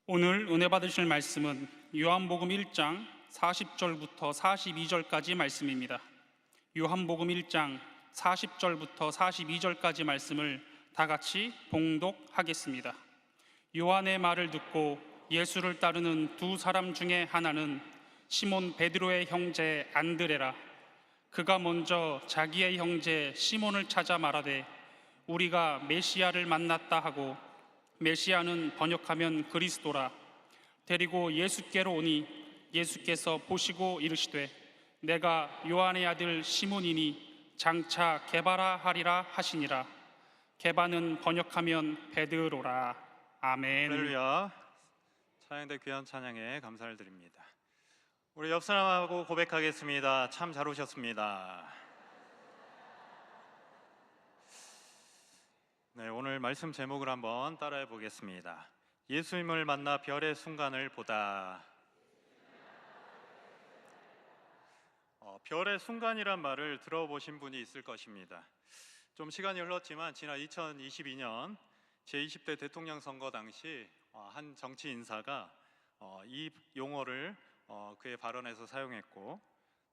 오늘 은혜 받으실 말씀은 요한복음 1장 40절부터 42절까지 말씀입니다. 요한복음 1장 40절부터 42절까지 말씀을 다 같이 봉독하겠습니다. 요한의 말을 듣고 예수를 따르는 두 사람 중에 하나는 시몬 베드로의 형제 안드레라. 그가 먼저 자기의 형제 시몬을 찾아 말하되 우리가 메시아를 만났다 하고, 메시아는 번역하면 그리스도라. 데리고 예수께로 오니 예수께서 보시고 이르시되 내가 요한의 아들 시몬이니 장차 게바라 하리라 하시니라. 게바는 번역하면 베드로라. 아멘. 할렐루야. 찬양대 귀한 찬양에 감사를 드립니다. 우리 옆 사람하고 고백하겠습니다. 참 잘 오셨습니다. 네, 오늘 말씀 제목을 한번 따라해 보겠습니다. 예수님을 만나 별의 순간을 보다. 별의 순간이란 말을 들어보신 분이 있을 것입니다. 좀 시간이 흘렀지만 지난 2022년 제20대 대통령 선거 당시 한 정치 인사가 이 용어를 그의 발언에서 사용했고,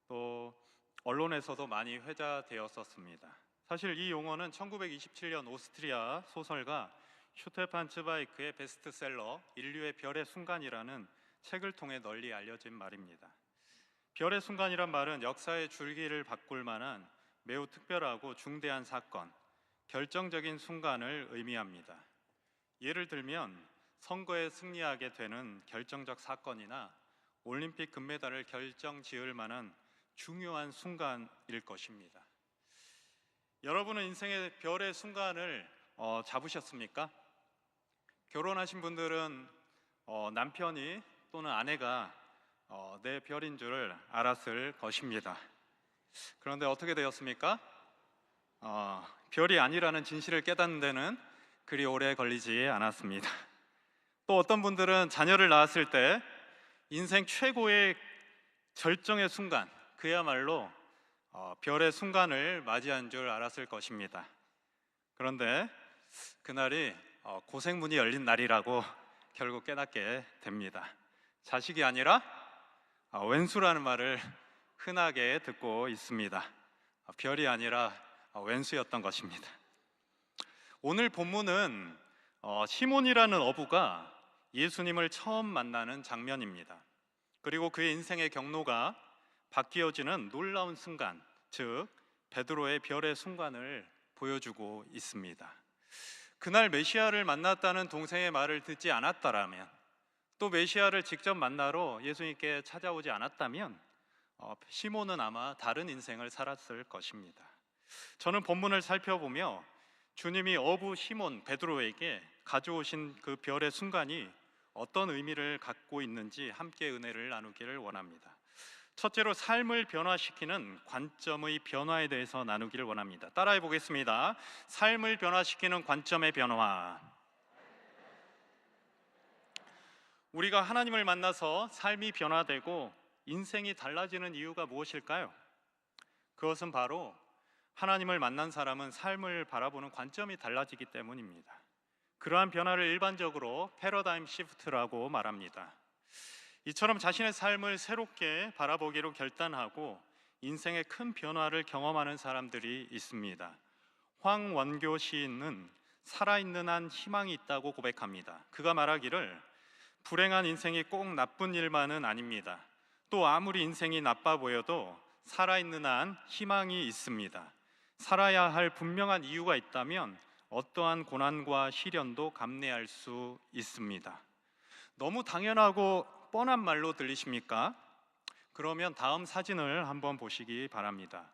또 언론에서도 많이 회자되었었습니다. 사실 이 용어는 1927년 오스트리아 소설가 슈테판 츠바이크의 베스트셀러 인류의 별의 순간이라는 책을 통해 널리 알려진 말입니다. 별의 순간이란 말은 역사의 줄기를 바꿀 만한 매우 특별하고 중대한 사건, 결정적인 순간을 의미합니다. 예를 들면 선거에 승리하게 되는 결정적 사건이나 올림픽 금메달을 결정지을 만한 중요한 순간일 것입니다. 여러분은 인생의 별의 순간을 잡으셨습니까? 결혼하신 분들은 남편이 또는 아내가 내 별인 줄 알았을 것입니다. 그런데 어떻게 되었습니까? 별이 아니라는 진실을 깨닫는 데는 그리 오래 걸리지 않았습니다. 또 어떤 분들은 자녀를 낳았을 때 인생 최고의 절정의 순간, 그야말로 별의 순간을 맞이한 줄 알았을 것입니다. 그런데 그날이 고생문이 열린 날이라고 결국 깨닫게 됩니다. 자식이 아니라 왼수라는 말을 흔하게 듣고 있습니다. 별이 아니라 왼수였던 것입니다. 오늘 본문은 시몬이라는 어부가 예수님을 처음 만나는 장면입니다. 그리고 그의 인생의 경로가 바뀌어지는 놀라운 순간, 즉 베드로의 별의 순간을 보여주고 있습니다. 그날 메시아를 만났다는 동생의 말을 듣지 않았다라면, 또 메시아를 직접 만나러 예수님께 찾아오지 않았다면 시몬은 아마 다른 인생을 살았을 것입니다. 저는 본문을 살펴보며 주님이 어부 시몬 베드로에게 가져오신 그 별의 순간이 어떤 의미를 갖고 있는지 함께 은혜를 나누기를 원합니다. 첫째로 삶을 변화시키는 관점의 변화에 대해서 나누기를 원합니다. 따라해 보겠습니다. 삶을 변화시키는 관점의 변화. 우리가 하나님을 만나서 삶이 변화되고 인생이 달라지는 이유가 무엇일까요? 그것은 바로 하나님을 만난 사람은 삶을 바라보는 관점이 달라지기 때문입니다. 그러한 변화를 일반적으로 패러다임 시프트라고 말합니다. 이처럼 자신의 삶을 새롭게 바라보기로 결단하고 인생의 큰 변화를 경험하는 사람들이 있습니다. 황원교 시인은 살아있는 한 희망이 있다고 고백합니다. 그가 말하기를 불행한 인생이 꼭 나쁜 일만은 아닙니다. 또 아무리 인생이 나빠 보여도 살아있는 한 희망이 있습니다. 살아야 할 분명한 이유가 있다면 어떠한 고난과 시련도 감내할 수 있습니다. 너무 당연하고 뻔한 말로 들리십니까? 그러면 다음 사진을 한번 보시기 바랍니다.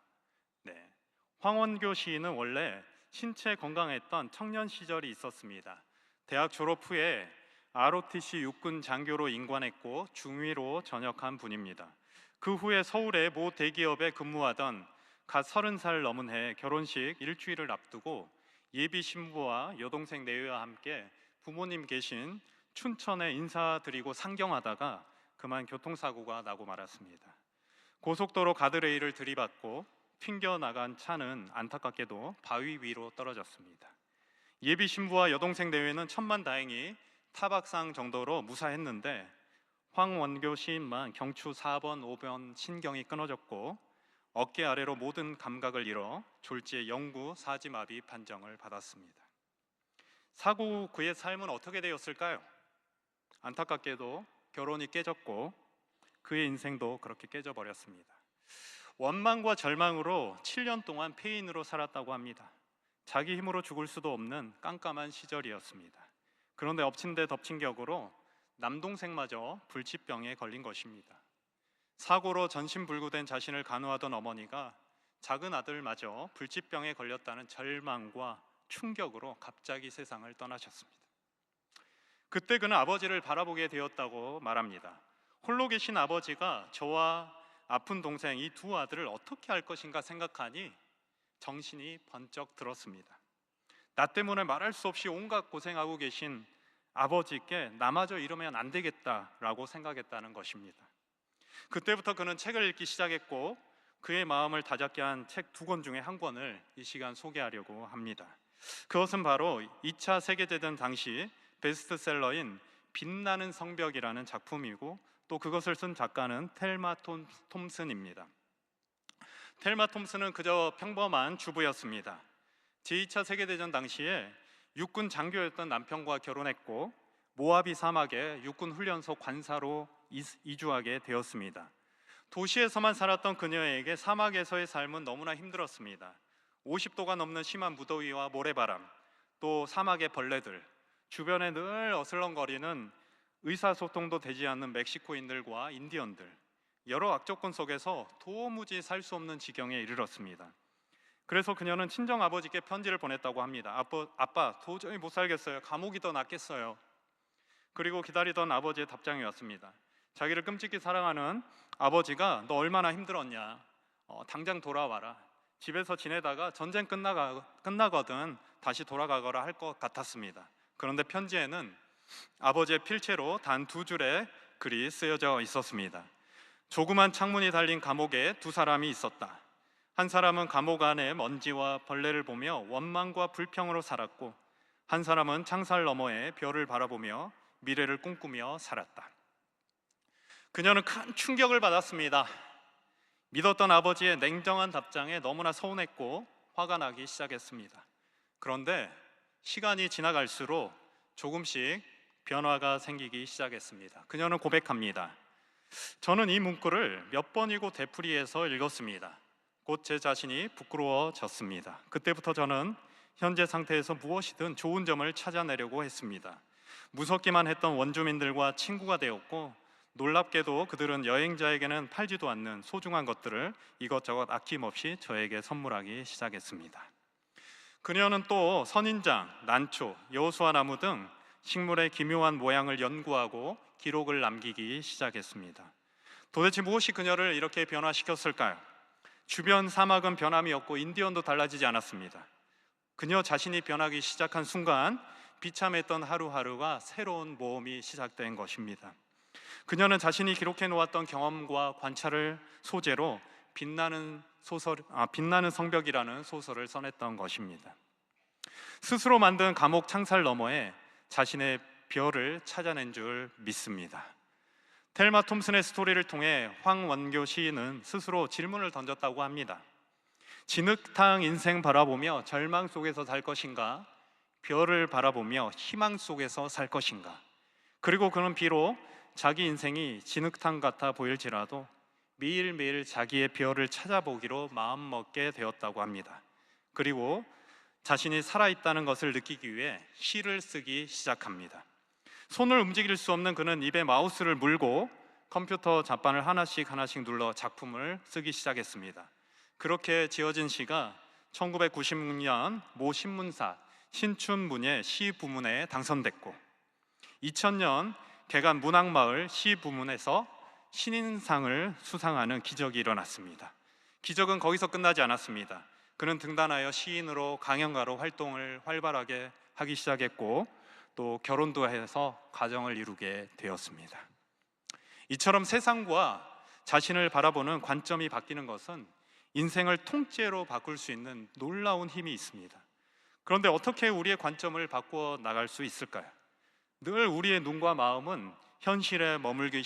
네, 황원교 시인은 원래 신체 건강했던 청년 시절이 있었습니다. 대학 졸업 후에 ROTC 육군 장교로 임관했고 중위로 전역한 분입니다. 그 후에 서울의 모 대기업에 근무하던 갓 30살 넘은 해 결혼식 일주일을 앞두고 예비 신부와 여동생 내외와 함께 부모님 계신 춘천에 인사드리고 상경하다가 그만 교통사고가 나고 말았습니다. 고속도로 가드레일을 들이받고 튕겨나간 차는 안타깝게도 바위 위로 떨어졌습니다. 예비 신부와 여동생 내외는 천만다행히 타박상 정도로 무사했는데 황원교 시인만 경추 4번, 5번 신경이 끊어졌고 어깨 아래로 모든 감각을 잃어 졸지에 영구 사지마비 판정을 받았습니다. 사고 후 그의 삶은 어떻게 되었을까요? 안타깝게도 결혼이 깨졌고 그의 인생도 그렇게 깨져버렸습니다. 원망과 절망으로 7년 동안 폐인으로 살았다고 합니다. 자기 힘으로 죽을 수도 없는 깜깜한 시절이었습니다. 그런데 엎친 데 덮친 격으로 남동생마저 불치병에 걸린 것입니다. 사고로 전신불구된 자신을 간호하던 어머니가 작은 아들마저 불치병에 걸렸다는 절망과 충격으로 갑자기 세상을 떠나셨습니다. 그때 그는 아버지를 바라보게 되었다고 말합니다. 홀로 계신 아버지가 저와 아픈 동생 이 두 아들을 어떻게 할 것인가 생각하니 정신이 번쩍 들었습니다. 나 때문에 말할 수 없이 온갖 고생하고 계신 아버지께 나마저 이러면 안 되겠다라고 생각했다는 것입니다. 그때부터 그는 책을 읽기 시작했고 그의 마음을 다잡게 한 책 2권 중에 한 권을 이 시간 소개하려고 합니다. 그것은 바로 2차 세계대전 당시 베스트셀러인 빛나는 성벽이라는 작품이고 또 그것을 쓴 작가는 텔마 톰슨입니다. 텔마 톰슨은 그저 평범한 주부였습니다. 제2차 세계대전 당시에 육군 장교였던 남편과 결혼했고 모하비 사막에 육군 훈련소 관사로 이주하게 되었습니다. 도시에서만 살았던 그녀에게 사막에서의 삶은 너무나 힘들었습니다. 50도가 넘는 심한 무더위와 모래바람, 또 사막의 벌레들, 주변에 늘 어슬렁거리는 의사소통도 되지 않는 멕시코인들과 인디언들, 여러 악조건 속에서 도무지 살 수 없는 지경에 이르렀습니다. 그래서 그녀는 친정 아버지께 편지를 보냈다고 합니다. 아빠, 도저히 못 살겠어요. 감옥이 더 낫겠어요. 그리고 기다리던 아버지의 답장이 왔습니다. 자기를 끔찍히 사랑하는 아버지가 너 얼마나 힘들었냐, 당장 돌아와라. 집에서 지내다가 전쟁 끝나거든 다시 돌아가거라 할 것 같았습니다. 그런데 편지에는 아버지의 필체로 단 2줄의 글이 쓰여져 있었습니다. 조그만 창문이 달린 감옥에 2사람이 있었다. 한 사람은 감옥 안에 먼지와 벌레를 보며 원망과 불평으로 살았고 한 사람은 창살 너머에 별을 바라보며 미래를 꿈꾸며 살았다. 그녀는 큰 충격을 받았습니다. 믿었던 아버지의 냉정한 답장에 너무나 서운했고 화가 나기 시작했습니다. 그런데 시간이 지나갈수록 조금씩 변화가 생기기 시작했습니다. 그녀는 고백합니다. 저는 이 문구를 몇 번이고 되풀이해서 읽었습니다. 곧 제 자신이 부끄러워졌습니다. 그때부터 저는 현재 상태에서 무엇이든 좋은 점을 찾아내려고 했습니다. 무섭기만 했던 원주민들과 친구가 되었고 놀랍게도 그들은 여행자에게는 팔지도 않는 소중한 것들을 이것저것 아낌없이 저에게 선물하기 시작했습니다. 그녀는 또 선인장, 난초, 여호수아 나무 등 식물의 기묘한 모양을 연구하고 기록을 남기기 시작했습니다. 도대체 무엇이 그녀를 이렇게 변화시켰을까요? 주변 사막은 변함이 없고 인디언도 달라지지 않았습니다. 그녀 자신이 변하기 시작한 순간 비참했던 하루하루가 새로운 모험이 시작된 것입니다. 그녀는 자신이 기록해 놓았던 경험과 관찰을 소재로 빛나는 성벽이라는 소설을 써냈던 것입니다. 스스로 만든 감옥 창살 너머에 자신의 별을 찾아낸 줄 믿습니다. 텔마 톰슨의 스토리를 통해 황원교 시인은 스스로 질문을 던졌다고 합니다. 진흙탕 인생 바라보며 절망 속에서 살 것인가? 별을 바라보며 희망 속에서 살 것인가? 그리고 그는 비록 자기 인생이 진흙탕 같아 보일지라도 매일매일 자기의 별을 찾아보기로 마음먹게 되었다고 합니다. 그리고 자신이 살아있다는 것을 느끼기 위해 시를 쓰기 시작합니다. 손을 움직일 수 없는 그는 입에 마우스를 물고 컴퓨터 잡반을 하나씩 눌러 작품을 쓰기 시작했습니다. 그렇게 지어진 시가 1996년 모 신문사 신춘문예 시 부문에 당선됐고 2000년 개간 문학마을 시 부문에서 신인상을 수상하는 기적이 일어났습니다. 기적은 거기서 끝나지 않았습니다. 그는 등단하여 시인으로 강연가로 활동을 활발하게 하기 시작했고 또 결혼도 해서 가정을 이루게 되었습니다. 이처럼 세상과 자신을 바라보는 관점이 바뀌는 것은 인생을 통째로 바꿀 수 있는 놀라운 힘이 있습니다. 그런데 어떻게 우리의 관점을 바꾸어 나갈 수 있을까요? 늘 우리의 눈과 마음은 현실에 머물기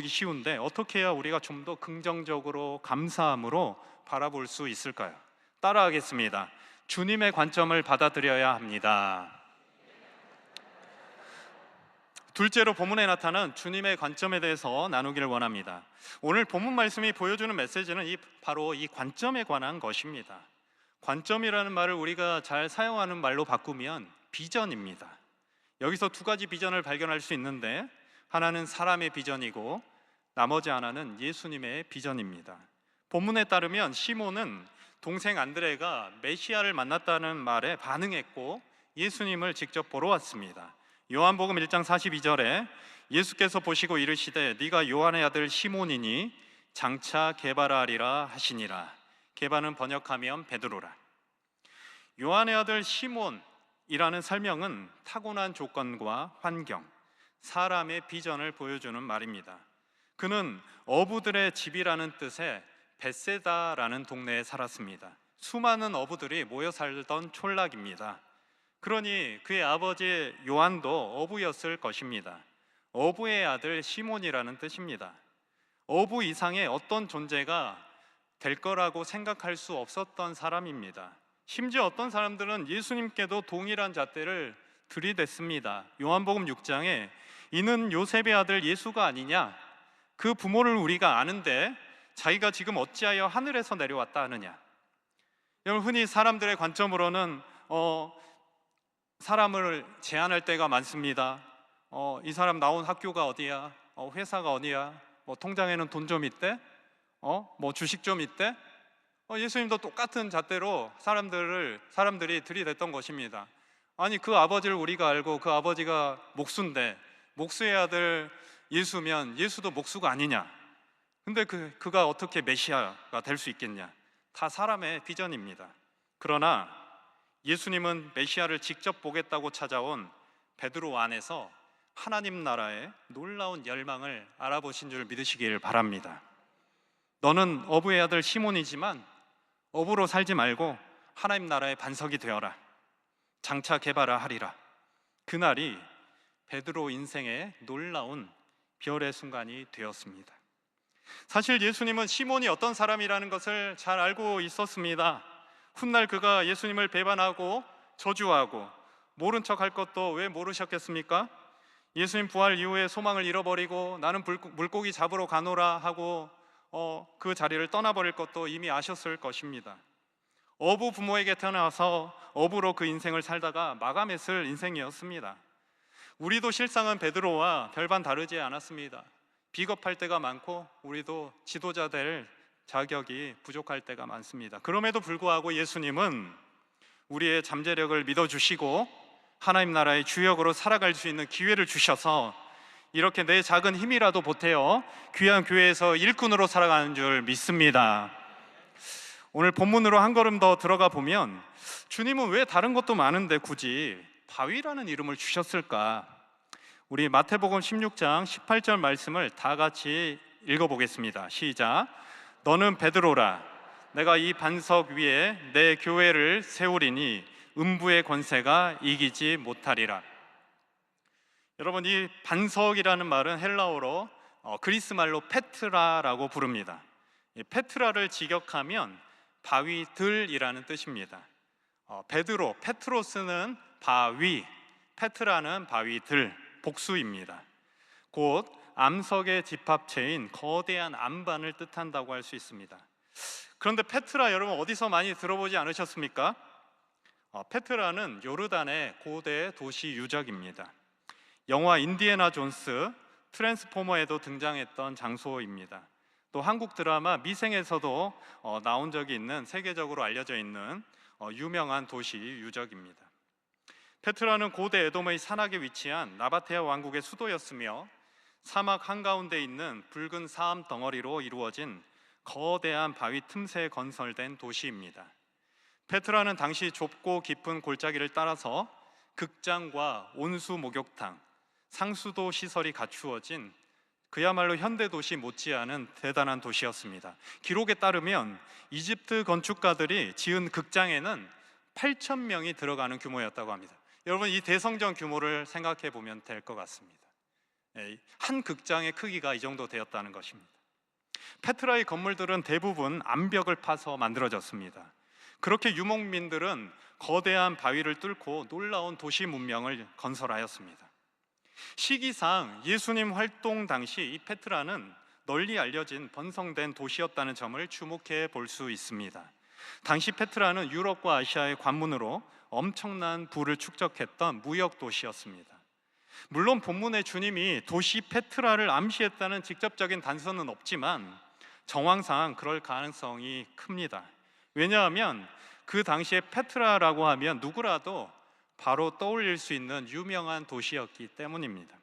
쉬운데 어떻게 해야 우리가 좀 더 긍정적으로 감사함으로 바라볼 수 있을까요? 따라하겠습니다. 주님의 관점을 받아들여야 합니다. 둘째로 본문에 나타난 주님의 관점에 대해서 나누기를 원합니다. 오늘 본문 말씀이 보여주는 메시지는 바로 이 관점에 관한 것입니다. 관점이라는 말을 우리가 잘 사용하는 말로 바꾸면 비전입니다. 여기서 두 가지 비전을 발견할 수 있는데, 하나는 사람의 비전이고 나머지 하나는 예수님의 비전입니다. 본문에 따르면 시몬은 동생 안드레가 메시아를 만났다는 말에 반응했고 예수님을 직접 보러 왔습니다. 요한복음 1장 42절에 예수께서 보시고 이르시되 네가 요한의 아들 시몬이니 장차 게바라 하리라 하시니라. 게바는 번역하면 베드로라. 요한의 아들 시몬이라는 설명은 타고난 조건과 환경, 사람의 비전을 보여주는 말입니다. 그는 어부들의 집이라는 뜻의 벳세다라는 동네에 살았습니다. 수많은 어부들이 모여 살던 촌락입니다. 그러니 그의 아버지 요한도 어부였을 것입니다. 어부의 아들 시몬이라는 뜻입니다. 어부 이상의 어떤 존재가 될 거라고 생각할 수 없었던 사람입니다. 심지어 어떤 사람들은 예수님께도 동일한 잣대를 들이댔습니다. 요한복음 6장에 이는 요셉의 아들 예수가 아니냐? 그 부모를 우리가 아는데 자기가 지금 어찌하여 하늘에서 내려왔다 하느냐? 여러분, 흔히 사람들의 관점으로는 사람을 제한할 때가 많습니다. 이 사람 나온 학교가 어디야? 회사가 어디야? 통장에는 돈 좀 있대? 주식 좀 있대? 예수님도 똑같은 잣대로 사람들이 들이댔던 것입니다. 아니, 그 아버지를 우리가 알고 그 아버지가 목수인데 목수의 아들 예수면 예수도 목수가 아니냐? 근데 그가 어떻게 메시아가 될 수 있겠냐? 다 사람의 비전입니다. 그러나 예수님은 메시아를 직접 보겠다고 찾아온 베드로 안에서 하나님 나라의 놀라운 열망을 알아보신 줄 믿으시길 바랍니다. 너는 어부의 아들 시몬이지만 어부로 살지 말고 하나님 나라의 반석이 되어라. 장차 게바라 하리라. 그날이 베드로 인생의 놀라운 별의 순간이 되었습니다. 사실 예수님은 시몬이 어떤 사람이라는 것을 잘 알고 있었습니다. 훗날 그가 예수님을 배반하고 저주하고 모른 척할 것도 왜 모르셨겠습니까? 예수님 부활 이후에 소망을 잃어버리고 나는 물고기 잡으러 가노라 하고 그 자리를 떠나버릴 것도 이미 아셨을 것입니다. 어부 부모에게 태어나서 어부로 그 인생을 살다가 마감했을 인생이었습니다. 우리도 실상은 베드로와 별반 다르지 않았습니다. 비겁할 때가 많고 우리도 지도자 될 자격이 부족할 때가 많습니다. 그럼에도 불구하고 예수님은 우리의 잠재력을 믿어주시고 하나님 나라의 주역으로 살아갈 수 있는 기회를 주셔서 이렇게 내 작은 힘이라도 보태어 귀한 교회에서 일꾼으로 살아가는 줄 믿습니다. 오늘 본문으로 한 걸음 더 들어가 보면 주님은 왜 다른 것도 많은데 굳이 바위라는 이름을 주셨을까? 우리 마태복음 16장 18절 말씀을 다 같이 읽어보겠습니다. 시작. 너는 베드로라. 내가 이 반석 위에 내 교회를 세우리니 음부의 권세가 이기지 못하리라. 여러분, 이 반석이라는 말은 헬라어로 그리스 말로 페트라라고 부릅니다. 이 페트라를 직역하면 바위들이라는 뜻입니다. 베드로, 페트로스는 바위, 페트라는 바위들, 복수입니다. 곧 암석의 집합체인 거대한 안반을 뜻한다고 할 수 있습니다. 그런데 페트라 여러분 어디서 많이 들어보지 않으셨습니까? 페트라는 요르단의 고대 도시 유적입니다. 영화 인디애나 존스, 트랜스포머에도 등장했던 장소입니다. 또 한국 드라마 미생에서도 나온 적이 있는, 세계적으로 알려져 있는 유명한 도시 유적입니다. 페트라는 고대 에돔의 산악에 위치한 나바테아 왕국의 수도였으며 사막 한가운데 있는 붉은 사암 덩어리로 이루어진 거대한 바위 틈새에 건설된 도시입니다. 페트라는 당시 좁고 깊은 골짜기를 따라서 극장과 온수 목욕탕, 상수도 시설이 갖추어진 그야말로 현대 도시 못지않은 대단한 도시였습니다. 기록에 따르면 이집트 건축가들이 지은 극장에는 8,000명이 들어가는 규모였다고 합니다. 여러분, 이 대성전 규모를 생각해 보면 될 것 같습니다. 한 극장의 크기가 이 정도 되었다는 것입니다. 페트라의 건물들은 대부분 암벽을 파서 만들어졌습니다. 그렇게 유목민들은 거대한 바위를 뚫고 놀라운 도시 문명을 건설하였습니다. 시기상 예수님 활동 당시 이 페트라는 널리 알려진 번성된 도시였다는 점을 주목해 볼 수 있습니다. 당시 페트라는 유럽과 아시아의 관문으로 엄청난 부를 축적했던 무역 도시였습니다. 물론 본문에 주님이 도시 페트라를 암시했다는 직접적인 단서는 없지만 정황상 그럴 가능성이 큽니다. 왜냐하면 그 당시에 페트라라고 하면 누구라도 바로 떠올릴 수 있는 유명한 도시였기 때문입니다.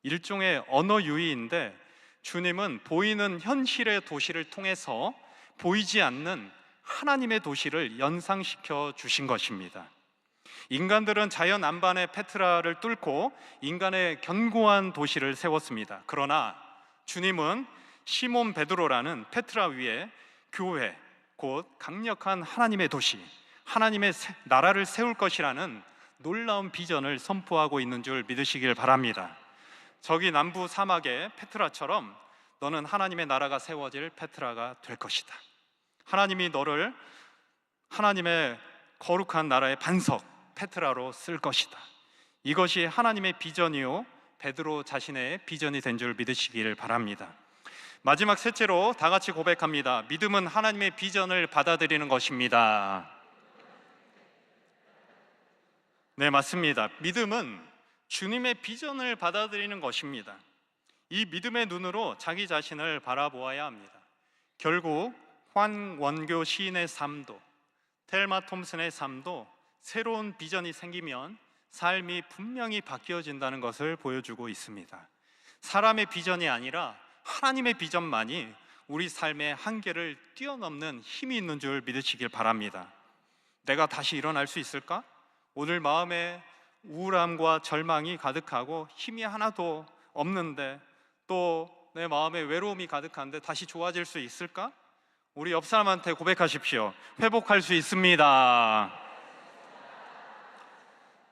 일종의 언어 유희인데 주님은 보이는 현실의 도시를 통해서 보이지 않는 하나님의 도시를 연상시켜 주신 것입니다. 인간들은 자연 안반의 페트라를 뚫고 인간의 견고한 도시를 세웠습니다. 그러나 주님은 시몬 베드로라는 페트라 위에 교회, 곧 강력한 하나님의 도시, 하나님의 나라를 세울 것이라는 놀라운 비전을 선포하고 있는 줄 믿으시길 바랍니다. 저기 남부 사막의 페트라처럼 너는 하나님의 나라가 세워질 페트라가 될 것이다. 하나님이 너를 하나님의 거룩한 나라의 반석 페트라로 쓸 것이다. 이것이 하나님의 비전이요 베드로 자신의 비전이 된 줄 믿으시기를 바랍니다. 마지막 셋째로 다 같이 고백합니다. 믿음은 하나님의 비전을 받아들이는 것입니다. 네, 맞습니다. 믿음은 주님의 비전을 받아들이는 것입니다. 이 믿음의 눈으로 자기 자신을 바라보아야 합니다. 결국 황원교 시인의 삶도 텔마 톰슨의 삶도 새로운 비전이 생기면 삶이 분명히 바뀌어진다는 것을 보여주고 있습니다. 사람의 비전이 아니라 하나님의 비전만이 우리 삶의 한계를 뛰어넘는 힘이 있는 줄 믿으시길 바랍니다. 내가 다시 일어날 수 있을까? 오늘 마음에 우울함과 절망이 가득하고 힘이 하나도 없는데 또 내 마음에 외로움이 가득한데 다시 좋아질 수 있을까? 우리 옆 사람한테 고백하십시오. 회복할 수 있습니다.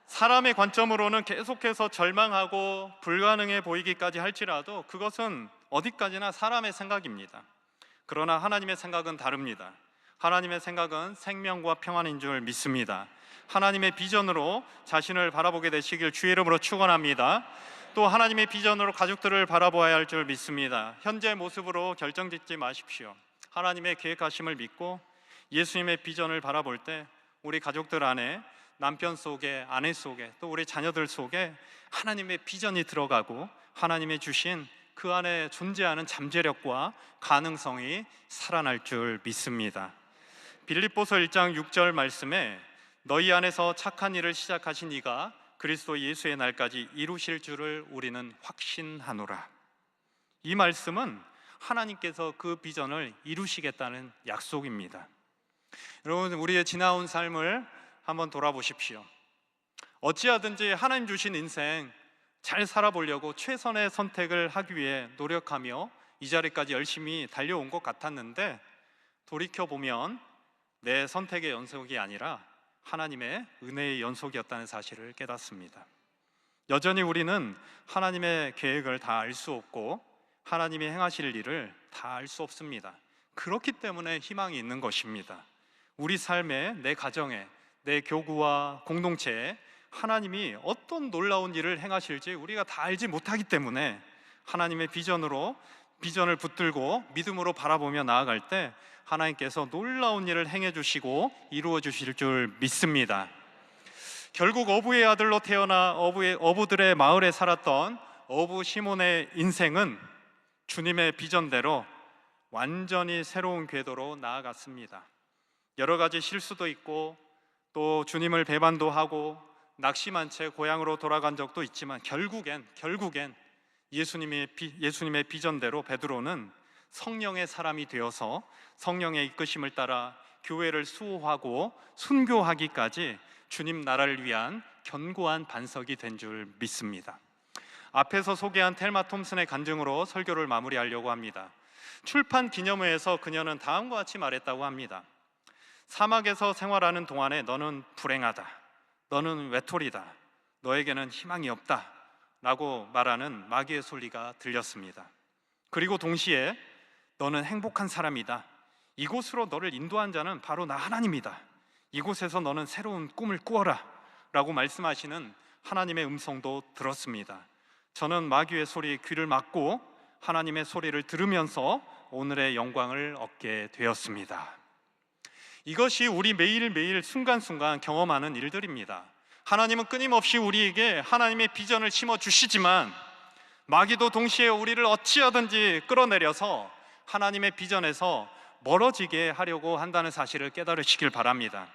사람의 관점으로는 계속해서 절망하고 불가능해 보이기까지 할지라도 그것은 어디까지나 사람의 생각입니다. 그러나 하나님의 생각은 다릅니다. 하나님의 생각은 생명과 평안인 줄 믿습니다. 하나님의 비전으로 자신을 바라보게 되시길 주의 이름으로 축원합니다. 또 하나님의 비전으로 가족들을 바라보아야 할 줄 믿습니다. 현재 모습으로 결정짓지 마십시오. 하나님의 계획하심을 믿고 예수님의 비전을 바라볼 때 우리 가족들 안에 남편 속에, 아내 속에, 또 우리 자녀들 속에 하나님의 비전이 들어가고 하나님의 주신 그 안에 존재하는 잠재력과 가능성이 살아날 줄 믿습니다. 빌립보서 1장 6절 말씀에 너희 안에서 착한 일을 시작하신 이가 그리스도 예수의 날까지 이루실 줄을 우리는 확신하노라. 이 말씀은 하나님께서 그 비전을 이루시겠다는 약속입니다. 여러분, 우리의 지나온 삶을 한번 돌아보십시오. 어찌하든지 하나님 주신 인생 잘 살아보려고 최선의 선택을 하기 위해 노력하며 이 자리까지 열심히 달려온 것 같았는데 돌이켜보면 내 선택의 연속이 아니라 하나님의 은혜의 연속이었다는 사실을 깨닫습니다. 여전히 우리는 하나님의 계획을 다 알 수 없고 하나님이 행하실 일을 다 알 수 없습니다. 그렇기 때문에 희망이 있는 것입니다. 우리 삶에, 내 가정에, 내 교구와 공동체에 하나님이 어떤 놀라운 일을 행하실지 우리가 다 알지 못하기 때문에 하나님의 비전을 붙들고 믿음으로 바라보며 나아갈 때 하나님께서 놀라운 일을 행해 주시고 이루어 주실 줄 믿습니다. 결국 어부의 아들로 태어나 어부들의 마을에 살았던 어부 시몬의 인생은 주님의 비전대로 완전히 새로운 궤도로 나아갔습니다. 여러 가지 실수도 있고 또 주님을 배반도 하고 낙심한 채 고향으로 돌아간 적도 있지만 결국엔 예수님의 비전대로 베드로는 성령의 사람이 되어서 성령의 이끄심을 따라 교회를 수호하고 순교하기까지 주님 나라를 위한 견고한 반석이 된 줄 믿습니다. 앞에서 소개한 텔마 톰슨의 간증으로 설교를 마무리하려고 합니다. 출판 기념회에서 그녀는 다음과 같이 말했다고 합니다. 사막에서 생활하는 동안에 너는 불행하다. 너는 외톨이다. 너에게는 희망이 없다. 라고 말하는 마귀의 소리가 들렸습니다. 그리고 동시에 너는 행복한 사람이다. 이곳으로 너를 인도한 자는 바로 나 하나님이다. 이곳에서 너는 새로운 꿈을 꾸어라. 라고 말씀하시는 하나님의 음성도 들었습니다. 저는 마귀의 소리에 귀를 막고 하나님의 소리를 들으면서 오늘의 영광을 얻게 되었습니다. 이것이 우리 매일매일 순간순간 경험하는 일들입니다. 하나님은 끊임없이 우리에게 하나님의 비전을 심어주시지만 마귀도 동시에 우리를 어찌하든지 끌어내려서 하나님의 비전에서 멀어지게 하려고 한다는 사실을 깨달으시길 바랍니다.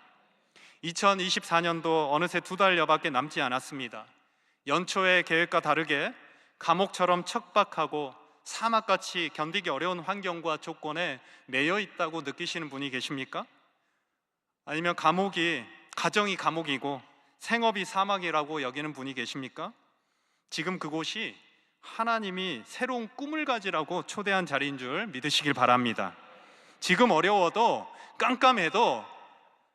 2024년도 어느새 2달여밖에 남지 않았습니다. 연초의 계획과 다르게 감옥처럼 척박하고 사막같이 견디기 어려운 환경과 조건에 매여 있다고 느끼시는 분이 계십니까? 아니면 가정이 감옥이고 생업이 사막이라고 여기는 분이 계십니까? 지금 그곳이 하나님이 새로운 꿈을 가지라고 초대한 자리인 줄 믿으시길 바랍니다. 지금 어려워도 깜깜해도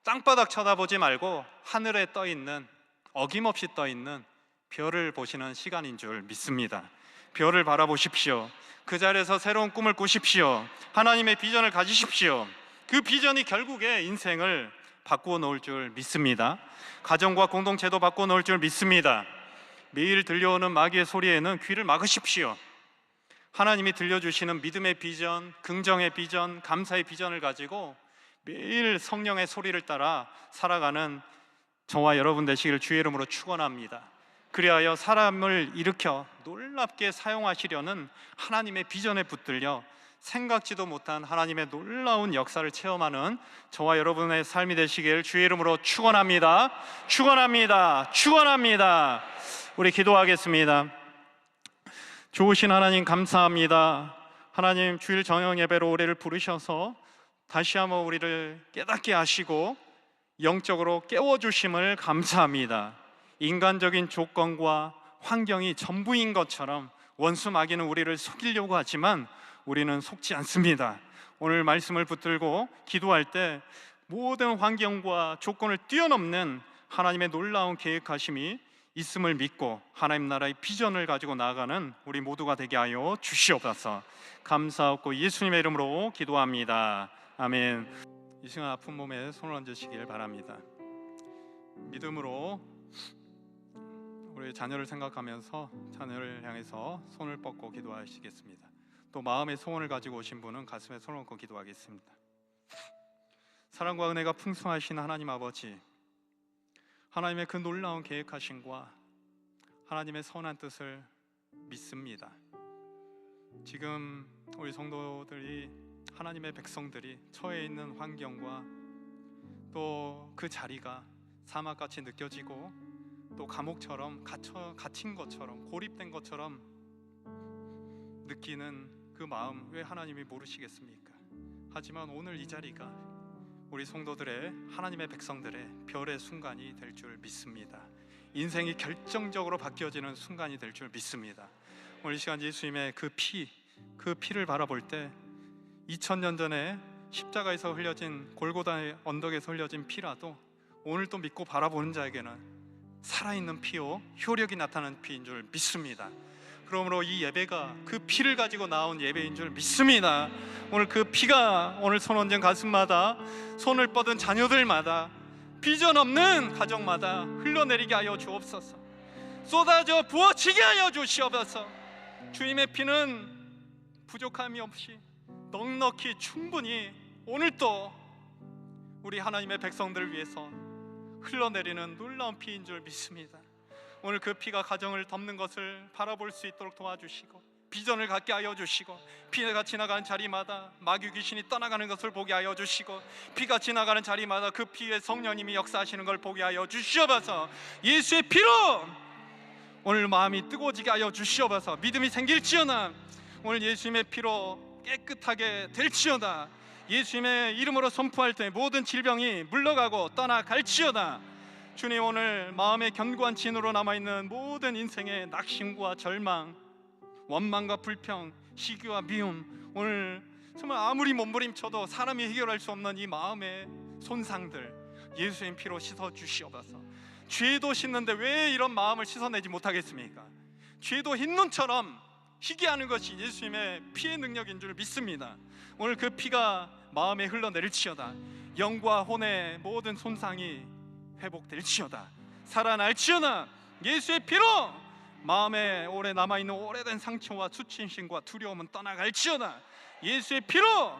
땅바닥 쳐다보지 말고 하늘에 떠있는, 어김없이 떠있는 별을 보시는 시간인 줄 믿습니다. 별을 바라보십시오. 그 자리에서 새로운 꿈을 꾸십시오. 하나님의 비전을 가지십시오. 그 비전이 결국에 인생을 바꾸어 놓을 줄 믿습니다. 가정과 공동체도 바꾸어 놓을 줄 믿습니다. 매일 들려오는 마귀의 소리에는 귀를 막으십시오. 하나님이 들려주시는 믿음의 비전, 긍정의 비전, 감사의 비전을 가지고 매일 성령의 소리를 따라 살아가는 저와 여러분 되시기를 주의 이름으로 축원합니다. 그리하여 사람을 일으켜 놀랍게 사용하시려는 하나님의 비전에 붙들려 생각지도 못한 하나님의 놀라운 역사를 체험하는 저와 여러분의 삶이 되시길 주의 이름으로 축원합니다. 축원합니다. 축원합니다. 우리 기도하겠습니다. 좋으신 하나님 감사합니다. 하나님 주일 저녁 예배로 우리를 부르셔서 다시 한번 우리를 깨닫게 하시고 영적으로 깨워주심을 감사합니다. 인간적인 조건과 환경이 전부인 것처럼 원수 마귀는 우리를 속이려고 하지만 우리는 속지 않습니다. 오늘 말씀을 붙들고 기도할 때 모든 환경과 조건을 뛰어넘는 하나님의 놀라운 계획하심이 있음을 믿고 하나님 나라의 비전을 가지고 나아가는 우리 모두가 되게 하여 주시옵소서. 감사하고 예수님의 이름으로 기도합니다. 아멘. 이 시간 아픈 몸에 손을 얹으시길 바랍니다. 믿음으로 우리 자녀를 생각하면서 자녀를 향해서 손을 뻗고 기도하시겠습니다. 또 마음의 소원을 가지고 오신 분은 가슴에 손을 얹고 기도하겠습니다. 사랑과 은혜가 풍성하신 하나님 아버지, 하나님의 그 놀라운 계획하심과 하나님의 선한 뜻을 믿습니다. 지금 우리 성도들이, 하나님의 백성들이 처해 있는 환경과 또 그 자리가 사막같이 느껴지고 또 감옥처럼 갇힌 것처럼, 고립된 것처럼 느끼는 그 마음 왜 하나님이 모르시겠습니까? 하지만 오늘 이 자리가 우리 성도들의, 하나님의 백성들의 별의 순간이 될 줄 믿습니다. 인생이 결정적으로 바뀌어지는 순간이 될 줄 믿습니다. 오늘 이 시간 예수님의 그 피를 바라볼 때 2000년 전에 십자가에서 흘려진, 골고다의 언덕에서 흘려진 피라도 오늘 또 믿고 바라보는 자에게는 살아있는 피요 효력이 나타나는 피인 줄 믿습니다. 그러므로 이 예배가 그 피를 가지고 나온 예배인 줄 믿습니다. 오늘 그 피가 오늘 손 얹은 가슴마다, 손을 뻗은 자녀들마다, 비전 없는 가정마다 흘러내리게 하여 주옵소서. 쏟아져 부어지게 하여 주시옵소서. 주님의 피는 부족함이 없이 넉넉히 충분히 오늘 또 우리 하나님의 백성들을 위해서 흘러내리는 놀라운 피인 줄 믿습니다. 오늘 그 피가 가정을 덮는 것을 바라볼 수 있도록 도와주시고 비전을 갖게 하여 주시고, 피가 지나가는 자리마다 마귀 귀신이 떠나가는 것을 보게 하여 주시고, 피가 지나가는 자리마다 그 피에 성령님이 역사하시는 걸 보게 하여 주시옵소서. 예수의 피로 오늘 마음이 뜨거워지게 하여 주시옵소서. 믿음이 생길지어다. 오늘 예수님의 피로 깨끗하게 될지어다. 예수님의 이름으로 선포할 때 모든 질병이 물러가고 떠나갈지어다. 주님, 오늘 마음의 견고한 진으로 남아있는 모든 인생의 낙심과 절망, 원망과 불평, 시기와 미움, 오늘 정말 아무리 몸부림쳐도 사람이 해결할 수 없는 이 마음의 손상들 예수님 피로 씻어 주시옵소서. 죄도 씻는데 왜 이런 마음을 씻어내지 못하겠습니까? 죄도 흰눈처럼 희게 하는 것이 예수님의 피의 능력인 줄 믿습니다. 오늘 그 피가 마음에 흘러내릴지어다. 영과 혼의 모든 손상이 회복될지어다. 살아날지어다. 예수의 피로 마음에 오래 남아있는 오래된 상처와 수치심과 두려움은 떠나갈지어다. 예수의 피로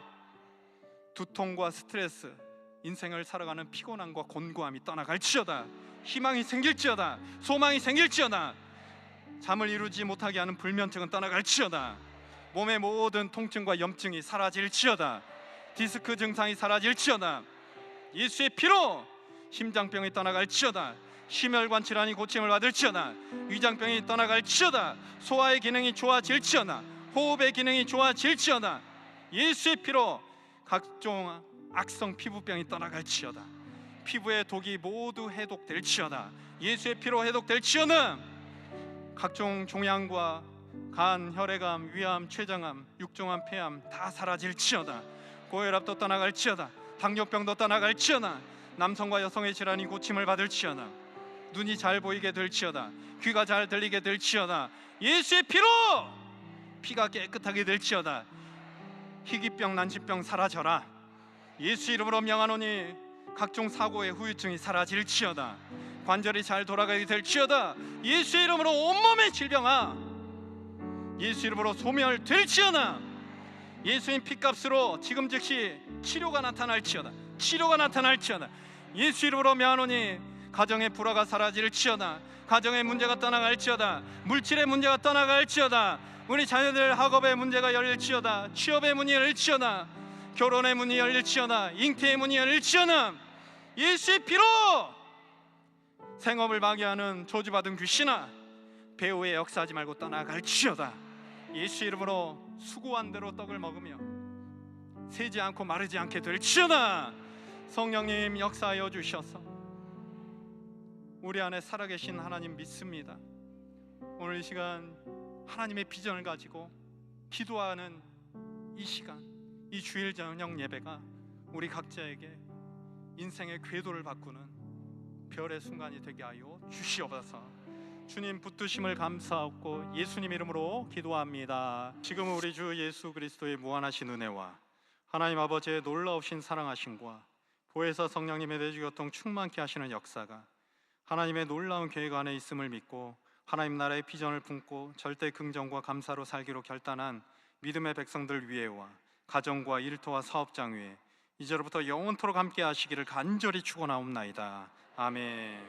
두통과 스트레스, 인생을 살아가는 피곤함과 곤고함이 떠나갈지어다. 희망이 생길지어다. 소망이 생길지어다. 잠을 이루지 못하게 하는 불면증은 떠나갈지어다. 몸의 모든 통증과 염증이 사라질지어다. 디스크 증상이 사라질지어다. 예수의 피로 심장병이 떠나갈지어다. 심혈관 질환이 고침을 받을지어다. 위장병이 떠나갈지어다. 소화의 기능이 좋아질지어다. 호흡의 기능이 좋아질지어다. 예수의 피로 각종 악성 피부병이 떠나갈지어다. 피부의 독이 모두 해독될지어다. 예수의 피로 해독될지어다. 각종 종양과 간, 혈액암, 위암, 췌장암, 육종암, 폐암 다 사라질지어다. 고혈압도 떠나갈지어다. 당뇨병도 떠나갈지어다. 남성과 여성의 질환이 고침을 받을지어다. 눈이 잘 보이게 될지어다. 귀가 잘 들리게 될지어다. 예수의 피로 피가 깨끗하게 될지어다. 희귀병, 난치병 사라져라. 예수 이름으로 명하노니 각종 사고의 후유증이 사라질지어다. 관절이 잘 돌아가게 될지어다. 예수 이름으로 온몸의 질병아 예수 이름으로 소멸될지어다. 예수님 피값으로 지금 즉시 치료가 나타날지어다. 치료가 나타날지어다. 예수 이름으로 명하노니 가정의 불화가 사라질지어다. 가정의 문제가 떠나갈지어다. 물질의 문제가 떠나갈지어다. 우리 자녀들 학업의 문제가 열릴지어다. 취업의 문이 열릴지어다. 결혼의 문이 열릴지어다. 잉태의 문이 열릴지어다. 예수의 피로 생업을 방해하는 저주받은 귀신아 배후에 역사하지 말고 떠나갈지어다. 예수 이름으로 수고한 대로 떡을 먹으며 새지 않고 마르지 않게 될지어다. 성령님 역사하여 주셔서 우리 안에 살아계신 하나님 믿습니다. 오늘 이 시간 하나님의 비전을 가지고 기도하는 이 시간, 이 주일 저녁 예배가 우리 각자에게 인생의 궤도를 바꾸는 별의 순간이 되게 하여 주시옵소서. 주님 붙드심을 감사하고 예수님 이름으로 기도합니다. 지금 우리 주 예수 그리스도의 무한하신 은혜와 하나님 아버지의 놀라우신 사랑하심과 보혜사 성령님의 내주교통 충만케 하시는 역사가 하나님의 놀라운 계획 안에 있음을 믿고 하나님 나라의 비전을 품고 절대 긍정과 감사로 살기로 결단한 믿음의 백성들 위에와 가정과 일터와 사업장 위에 이제로부터 영원토록 함께 하시기를 간절히 축원하옵나이다. 아멘.